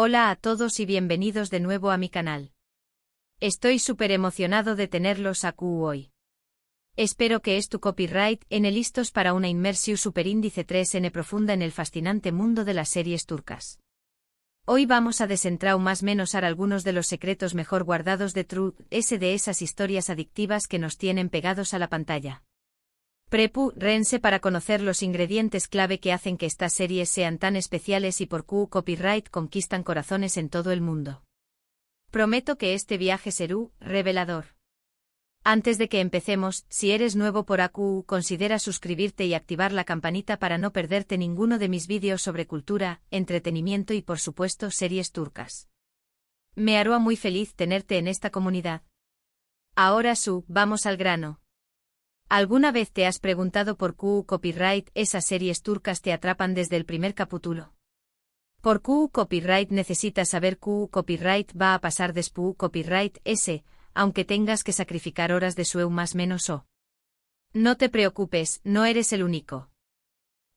Hola a todos y bienvenidos de nuevo a mi canal. Estoy súper emocionado de tenerlos aquí hoy. Espero que tu copyright en listos para una inmersión superíndice 3N profunda en el fascinante mundo de las series turcas. Hoy vamos a desentrar más menos algunos de los secretos mejor guardados de de esas historias adictivas que nos tienen pegados a la pantalla. Prepárense para conocer los ingredientes clave que hacen que estas series sean tan especiales y por qué copyright conquistan corazones en todo el mundo. Prometo que este viaje será revelador. Antes de que empecemos, si eres nuevo por aquí, considera suscribirte y activar la campanita para no perderte ninguno de mis vídeos sobre cultura, entretenimiento y por supuesto series turcas. Me hará muy feliz tenerte en esta comunidad. Ahora vamos al grano. ¿Alguna vez te has preguntado por qué copyright esas series turcas te atrapan desde el primer capítulo? ¿Por qué copyright necesitas saber qué copyright va a pasar después copyright aunque tengas que sacrificar horas de sueño más menos o? No te preocupes, no eres el único.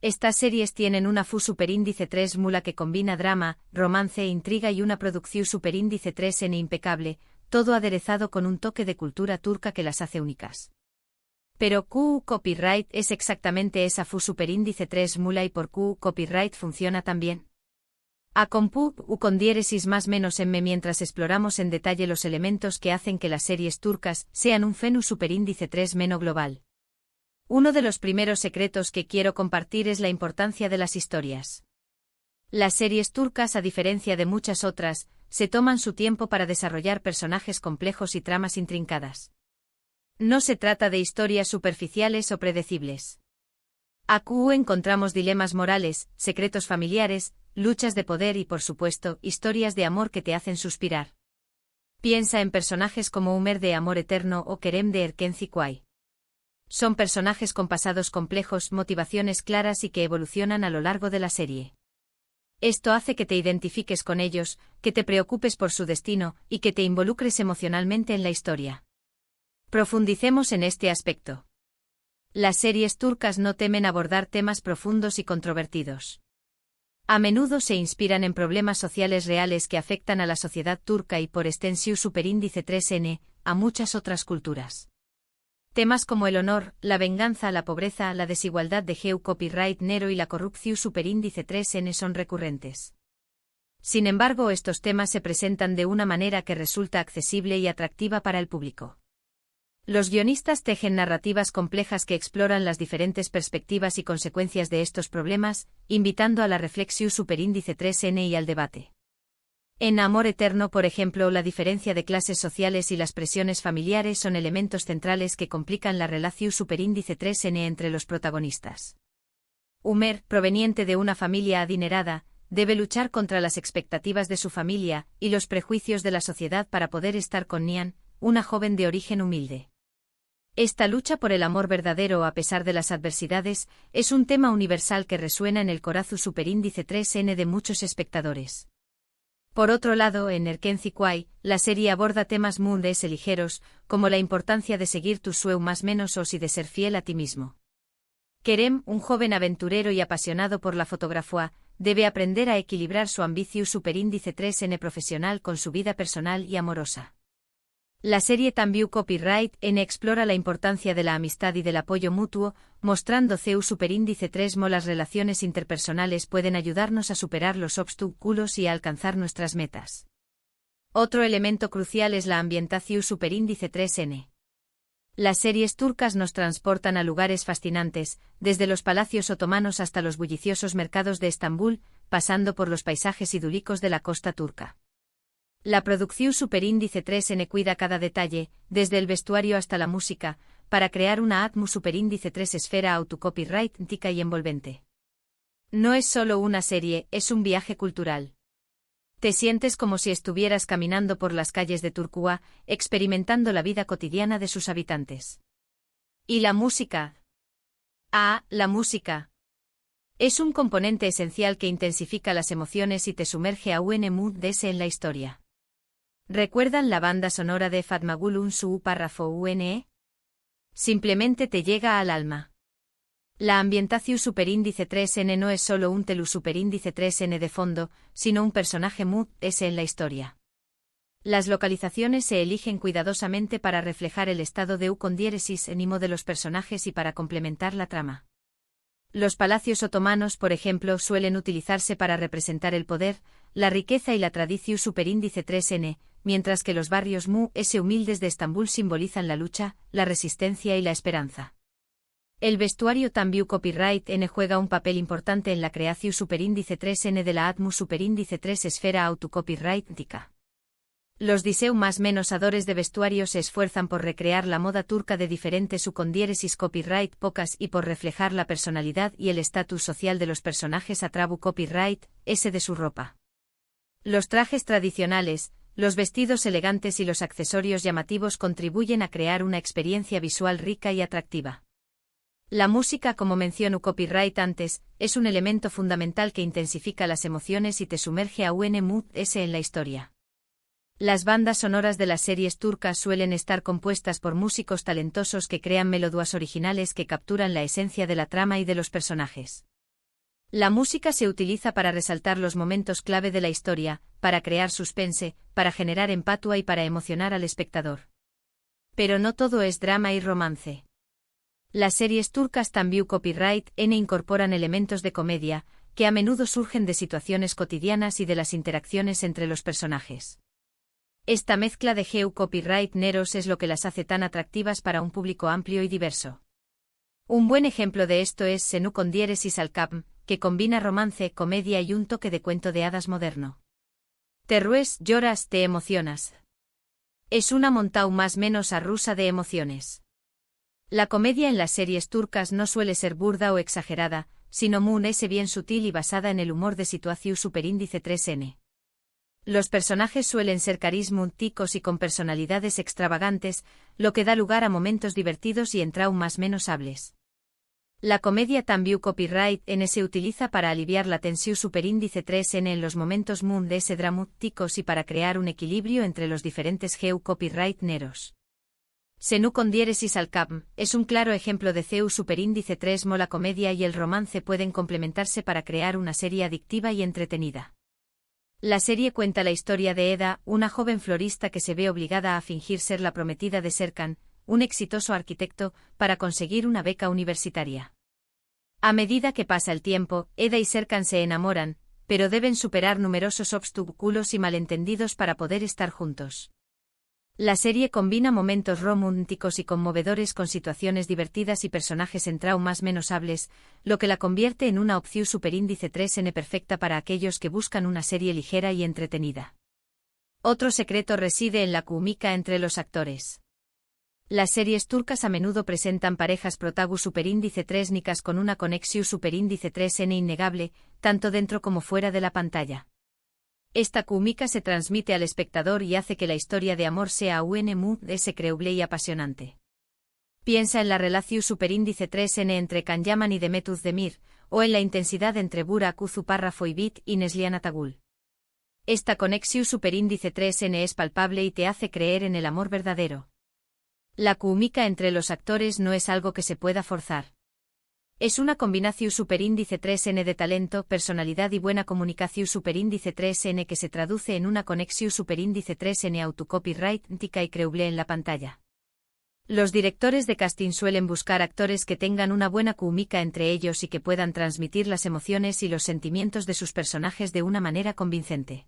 Estas series tienen una superíndice 3 mula que combina drama, romance, intriga y una producción superíndice 3N impecable, todo aderezado con un toque de cultura turca que las hace únicas. Pero ¿qué copyright es exactamente esa superíndice 3 mula y por qué copyright funciona tan bien? A compu con diéresis más menos emme mientras exploramos en detalle los elementos que hacen que las series turcas sean un fenómeno superíndice 3 meno global. Uno de los primeros secretos que quiero compartir es la importancia de las historias. Las series turcas, a diferencia de muchas otras, se toman su tiempo para desarrollar personajes complejos y tramas intrincadas. No se trata de historias superficiales o predecibles. Aquí encontramos dilemas morales, secretos familiares, luchas de poder y por supuesto, historias de amor que te hacen suspirar. Piensa en personajes como Umer de Amor Eterno o Kerem de Erkenci Kuay. Son personajes con pasados complejos, motivaciones claras y que evolucionan a lo largo de la serie. Esto hace que te identifiques con ellos, que te preocupes por su destino y que te involucres emocionalmente en la historia. Profundicemos en este aspecto. Las series turcas no temen abordar temas profundos y controvertidos. A menudo se inspiran en problemas sociales reales que afectan a la sociedad turca y por extensión superíndice 3N, a muchas otras culturas. Temas como el honor, la venganza, la pobreza, la desigualdad de copyright negro y la corrupción superíndice 3N son recurrentes. Sin embargo, estos temas se presentan de una manera que resulta accesible y atractiva para el público. Los guionistas tejen narrativas complejas que exploran las diferentes perspectivas y consecuencias de estos problemas, invitando a la reflexión superíndice 3N y al debate. En Amor Eterno, por ejemplo, la diferencia de clases sociales y las presiones familiares son elementos centrales que complican la relación superíndice 3N entre los protagonistas. Umer, proveniente de una familia adinerada, debe luchar contra las expectativas de su familia y los prejuicios de la sociedad para poder estar con Nihan, una joven de origen humilde. Esta lucha por el amor verdadero a pesar de las adversidades es un tema universal que resuena en el corazón superíndice 3N de muchos espectadores. Por otro lado, en Erkenci Kuay, la serie aborda temas muy ligeros, como la importancia de seguir tus sueños más menos y de ser fiel a ti mismo. Kerem, un joven aventurero y apasionado por la fotografía, debe aprender a equilibrar su ambición superíndice 3N profesional con su vida personal y amorosa. La serie también Copyright N explora la importancia de la amistad y del apoyo mutuo, mostrando CEU superíndice 3 las relaciones interpersonales pueden ayudarnos a superar los obstáculos y a alcanzar nuestras metas. Otro elemento crucial es la ambientación superíndice 3N. Las series turcas nos transportan a lugares fascinantes, desde los palacios otomanos hasta los bulliciosos mercados de Estambul, pasando por los paisajes idílicos de la costa turca. La producción superíndice 3N cuida cada detalle, desde el vestuario hasta la música, para crear una atmósfera superíndice 3 esfera autocopyright tica y envolvente. No es solo una serie, es un viaje cultural. Te sientes como si estuvieras caminando por las calles de Turquía, experimentando la vida cotidiana de sus habitantes. ¿Y la música? La música. Es un componente esencial que intensifica las emociones y te sumerge a un mood en la historia. ¿Recuerdan la banda sonora de Fatmagul Unsu párrafo UNE? Simplemente te llega al alma. La ambientación superíndice 3n no es solo un telu superíndice 3n de fondo, sino un personaje MUD S en la historia. Las localizaciones se eligen cuidadosamente para reflejar el estado de U con diéresis enimo de los personajes y para complementar la trama. Los palacios otomanos, por ejemplo, suelen utilizarse para representar el poder, la riqueza y la tradición superíndice 3n, mientras que los barrios MUD S humildes de Estambul simbolizan la lucha, la resistencia y la esperanza. El vestuario también copyright N juega un papel importante en la creación superíndice 3n de la ATMU superíndice 3 esfera autocopyrightica. Los diseu más menos adores de vestuario se esfuerzan por recrear la moda turca de diferentes U con diéresis copyright pocas y por reflejar la personalidad y el estatus social de los personajes a trabu copyright S de su ropa. Los trajes tradicionales, los vestidos elegantes y los accesorios llamativos contribuyen a crear una experiencia visual rica y atractiva. La música, como mencionó copyright antes, es un elemento fundamental que intensifica las emociones y te sumerge a un mood S en la historia. Las bandas sonoras de las series turcas suelen estar compuestas por músicos talentosos que crean melodías originales que capturan la esencia de la trama y de los personajes. La música se utiliza para resaltar los momentos clave de la historia, para crear suspense, para generar empatia y para emocionar al espectador. Pero no todo es drama y romance. Las series turcas también copyright N incorporan elementos de comedia, que a menudo surgen de situaciones cotidianas y de las interacciones entre los personajes. Esta mezcla de geu copyright neros es lo que las hace tan atractivas para un público amplio y diverso. Un buen ejemplo de esto es Senú con diéresis al capm, que combina romance, comedia y un toque de cuento de hadas moderno. Te rues, lloras, te emocionas. Es una montau más menos arrusa de emociones. La comedia en las series turcas no suele ser burda o exagerada, sino muy S bien sutil y basada en el humor de situación superíndice 3n. Los personajes suelen ser carismáticos y con personalidades extravagantes, lo que da lugar a momentos divertidos y en traumas menos hables. La comedia también copyright N se utiliza para aliviar la tensión superíndice 3n en los momentos MUD S dramáticos y para crear un equilibrio entre los diferentes geu copyright neros. Senú con diéresis al capm es un claro ejemplo de CEU superíndice 3 mo la comedia y el romance pueden complementarse para crear una serie adictiva y entretenida. La serie cuenta la historia de Eda, una joven florista que se ve obligada a fingir ser la prometida de Serkan, un exitoso arquitecto, para conseguir una beca universitaria. A medida que pasa el tiempo, Eda y Serkan se enamoran, pero deben superar numerosos obstáculos y malentendidos para poder estar juntos. La serie combina momentos románticos y conmovedores con situaciones divertidas y personajes en traumas menos hables, lo que la convierte en una opción superíndice 3n perfecta para aquellos que buscan una serie ligera y entretenida. Otro secreto reside en la química entre los actores. Las series turcas a menudo presentan parejas protagu superíndice 3nicas con una conexión superíndice 3n innegable, tanto dentro como fuera de la pantalla. Esta química se transmite al espectador y hace que la historia de amor sea un mood S creíble y apasionante. Piensa en la relación superíndice 3n entre Can Yaman y Demet Özdemir, o en la intensidad entre Burak Özuparrafoybit y Neslihan Atagul. Esta conexión superíndice 3n es palpable y te hace creer en el amor verdadero. La química entre los actores no es algo que se pueda forzar. Es una combinación superíndice 3n de talento, personalidad y buena comunicación superíndice 3n que se traduce en una conexión superíndice 3n autocopyrightica y creíble en la pantalla. Los directores de casting suelen buscar actores que tengan una buena química entre ellos y que puedan transmitir las emociones y los sentimientos de sus personajes de una manera convincente.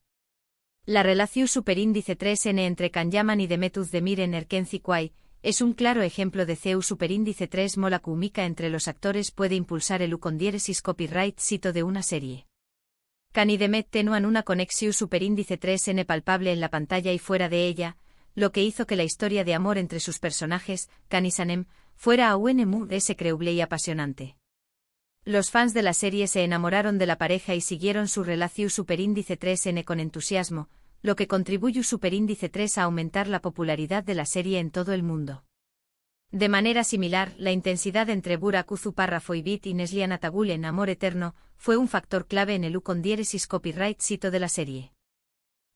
La relación superíndice 3n entre Can Yaman y Demet Özdemir en Erkenci Kuay es un claro ejemplo de CEU superíndice 3 mo la química entre los actores puede impulsar el U con diéresis copyright sito de una serie. Can y Demet tenuan una conexión superíndice 3n palpable en la pantalla y fuera de ella, lo que hizo que la historia de amor entre sus personajes, Can y Sanem, fuera a un mood S creíble y apasionante. Los fans de la serie se enamoraron de la pareja y siguieron su relación superíndice 3n con entusiasmo, lo que contribuye superíndice 3 a aumentar la popularidad de la serie en todo el mundo. De manera similar, la intensidad entre Burak Özuparrafoybit y Neslihan Atagul en Amor Eterno fue un factor clave en el U con diéresis copyright sito de la serie.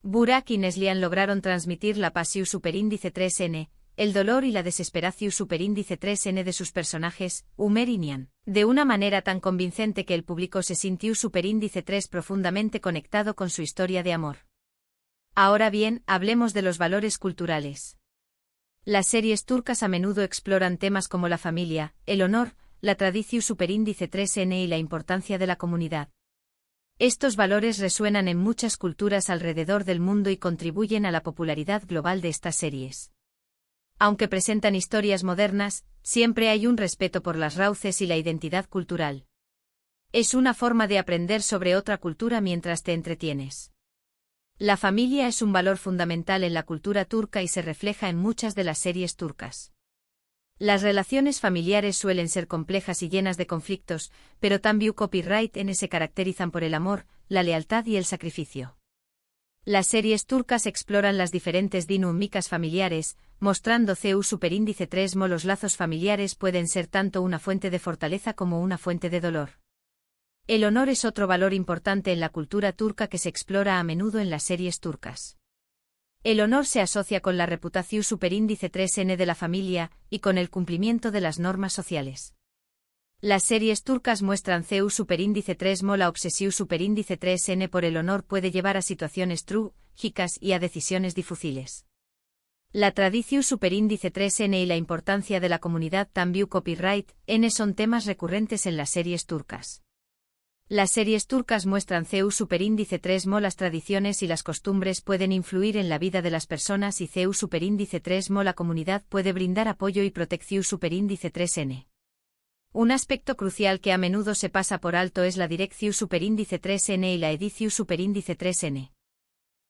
Burak y Neslihan lograron transmitir la pasión superíndice 3n, el dolor y la desesperación superíndice 3N de sus personajes, Umer y Nian, de una manera tan convincente que el público se sintió superíndice 3 profundamente conectado con su historia de amor. Ahora bien, hablemos de los valores culturales. Las series turcas a menudo exploran temas como la familia, el honor, la tradición superíndice 3N y la importancia de la comunidad. Estos valores resuenan en muchas culturas alrededor del mundo y contribuyen a la popularidad global de estas series. Aunque presentan historias modernas, siempre hay un respeto por las raíces y la identidad cultural. Es una forma de aprender sobre otra cultura mientras te entretienes. La familia es un valor fundamental en la cultura turca y se refleja en muchas de las series turcas. Las relaciones familiares suelen ser complejas y llenas de conflictos, pero también copyright en se caracterizan por el amor, la lealtad y el sacrificio. Las series turcas exploran las diferentes dinámicas familiares, mostrando CU superíndice 3 los lazos familiares pueden ser tanto una fuente de fortaleza como una fuente de dolor. El honor es otro valor importante en la cultura turca que se explora a menudo en las series turcas. El honor se asocia con la reputación superíndice 3N de la familia y con el cumplimiento de las normas sociales. Las series turcas muestran CU superíndice 3 la obsesión superíndice 3N por el honor puede llevar a situaciones trágicas y a decisiones difíciles. La tradición superíndice 3N y la importancia de la comunidad también copyright N son temas recurrentes en las series turcas. Las series turcas muestran CU superíndice 3 las tradiciones y las costumbres pueden influir en la vida de las personas y CU superíndice 3 la comunidad puede brindar apoyo y protección superíndice 3N. Un aspecto crucial que a menudo se pasa por alto es la dirección superíndice 3N y la edición superíndice 3N.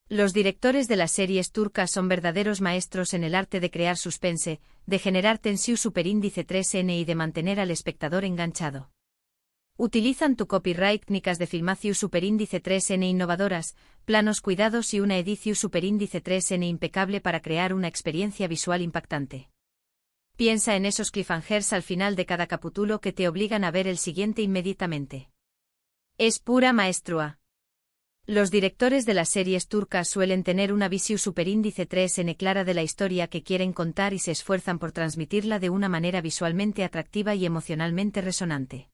Los directores de las series turcas son verdaderos maestros en el arte de crear suspense, de generar tensión superíndice 3N y de mantener al espectador enganchado. Utilizan tu copyright técnicas de filmación superíndice 3N innovadoras, planos cuidados y una edición superíndice 3N impecable para crear una experiencia visual impactante. Piensa en esos cliffhangers al final de cada capítulo que te obligan a ver el siguiente inmediatamente. Es pura maestría. Los directores de las series turcas suelen tener una visión superíndice 3N clara de la historia que quieren contar y se esfuerzan por transmitirla de una manera visualmente atractiva y emocionalmente resonante.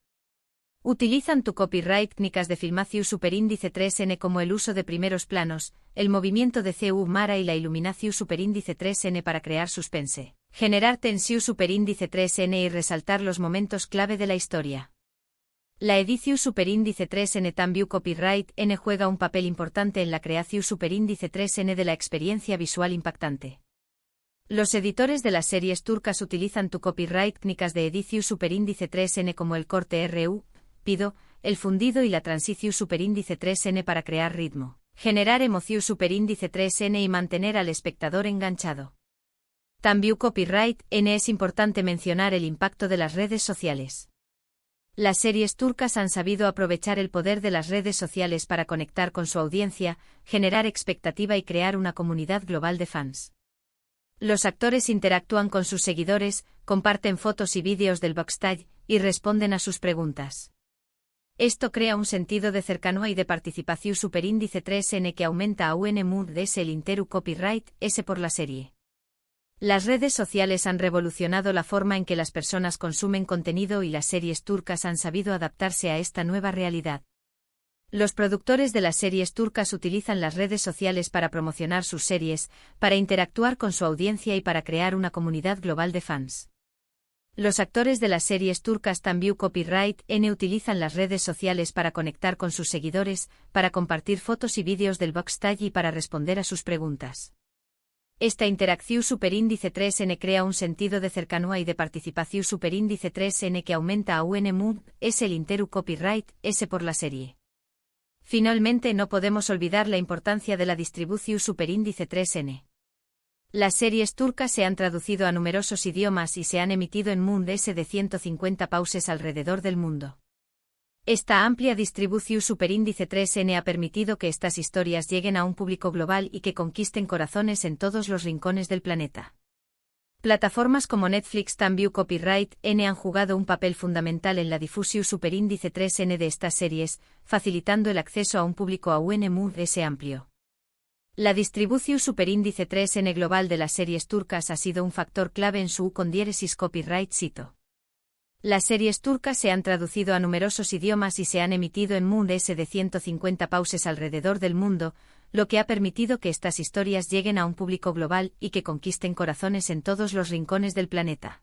Utilizan tu copyright técnicas de filmación superíndice 3N como el uso de primeros planos, el movimiento de CU Mara y la iluminación superíndice 3N para crear suspense, generar tensión superíndice 3N y resaltar los momentos clave de la historia. La edición superíndice 3N también copyright N juega un papel importante en la creación superíndice 3N de la experiencia visual impactante. Los editores de las series turcas utilizan tu copyright técnicas de edición superíndice 3N como el corte RU, pido, el fundido y la transición superíndice 3N para crear ritmo, generar emoción superíndice 3N y mantener al espectador enganchado. También copyright N es importante mencionar el impacto de las redes sociales. Las series turcas han sabido aprovechar el poder de las redes sociales para conectar con su audiencia, generar expectativa y crear una comunidad global de fans. Los actores interactúan con sus seguidores, comparten fotos y vídeos del backstage y responden a sus preguntas. Esto crea un sentido de cercanía y de participación superíndice 3N que aumenta a UNMUD el interu copyright S por la serie. Las redes sociales han revolucionado la forma en que las personas consumen contenido y las series turcas han sabido adaptarse a esta nueva realidad. Los productores de las series turcas utilizan las redes sociales para promocionar sus series, para interactuar con su audiencia y para crear una comunidad global de fans. Los actores de las series turcas también copyright N utilizan las redes sociales para conectar con sus seguidores, para compartir fotos y vídeos del backstage y para responder a sus preguntas. Esta interacción superíndice 3N crea un sentido de cercanía y de participación superíndice 3N que aumenta a UNMUD el interu copyright S por la serie. Finalmente no podemos olvidar la importancia de la distribución superíndice 3N. Las series turcas se han traducido a numerosos idiomas y se han emitido en Mund S de 150 países alrededor del mundo. Esta amplia distribución superíndice 3N ha permitido que estas historias lleguen a un público global y que conquisten corazones en todos los rincones del planeta. Plataformas como Netflix también copyright N han jugado un papel fundamental en la difusión superíndice 3N de estas series, facilitando el acceso a un público a UNMUD S amplio. La distribución superíndice 3N global de las series turcas ha sido un factor clave en su con diéresis copyright cito. Las series turcas se han traducido a numerosos idiomas y se han emitido en más de 150 países alrededor del mundo, lo que ha permitido que estas historias lleguen a un público global y que conquisten corazones en todos los rincones del planeta.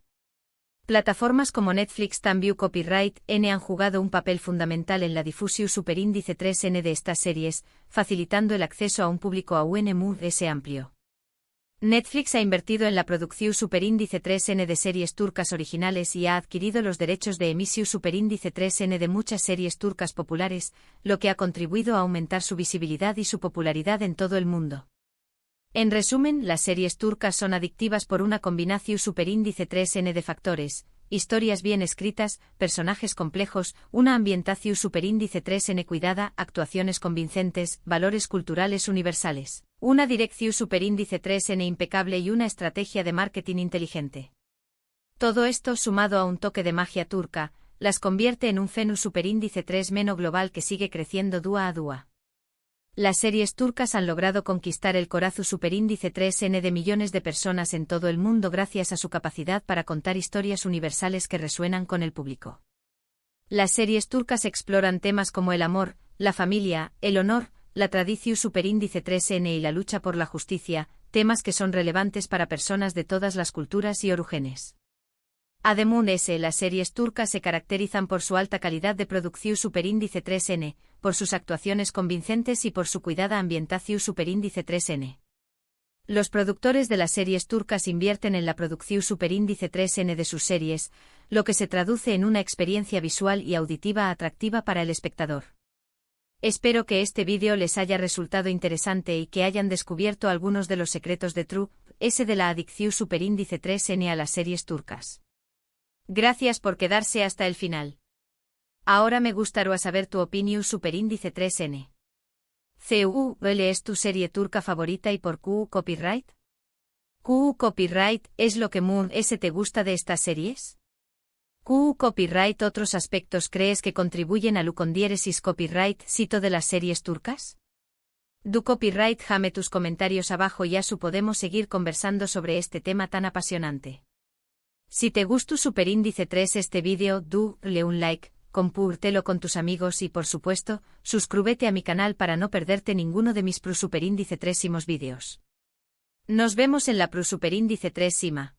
Plataformas como Netflix también Copyright N han jugado un papel fundamental en la difusión superíndice 3N de estas series, facilitando el acceso a un público aún más amplio. Netflix ha invertido en la producción superíndice 3N de series turcas originales y ha adquirido los derechos de emisión superíndice 3N de muchas series turcas populares, lo que ha contribuido a aumentar su visibilidad y su popularidad en todo el mundo. En resumen, las series turcas son adictivas por una combinación superíndice 3N de factores: historias bien escritas, personajes complejos, una ambientación superíndice 3N cuidada, actuaciones convincentes, valores culturales universales, una dirección superíndice 3N impecable y una estrategia de marketing inteligente. Todo esto, sumado a un toque de magia turca, las convierte en un fenómeno superíndice 3N global que sigue creciendo día a día. Las series turcas han logrado conquistar el corazón superíndice 3N de millones de personas en todo el mundo gracias a su capacidad para contar historias universales que resuenan con el público. Las series turcas exploran temas como el amor, la familia, el honor, la tradición superíndice 3N y la lucha por la justicia, temas que son relevantes para personas de todas las culturas y orígenes. Además, las series turcas se caracterizan por su alta calidad de producción superíndice 3N, por sus actuaciones convincentes y por su cuidada ambientación superíndice 3N. Los productores de las series turcas invierten en la producción superíndice 3N de sus series, lo que se traduce en una experiencia visual y auditiva atractiva para el espectador. Espero que este vídeo les haya resultado interesante y que hayan descubierto algunos de los secretos de de la adicción superíndice 3N a las series turcas. Gracias por quedarse hasta el final. Ahora me gustaría saber tu opinión superíndice 3N. ¿Cuál es tu serie turca favorita y por qué copyright? ¿Qué copyright es lo que más te gusta de estas series? ¿Qué copyright otros aspectos crees que contribuyen a con diéresis copyright cito de las series turcas? Du copyright jame tus comentarios abajo y así podemos seguir conversando sobre este tema tan apasionante. Si te gustó superíndice 3 este vídeo, le un like, compártelo con tus amigos y por supuesto, suscríbete a mi canal para no perderte ninguno de mis superíndice 3 vídeos. Nos vemos en la superíndice 3 Sima.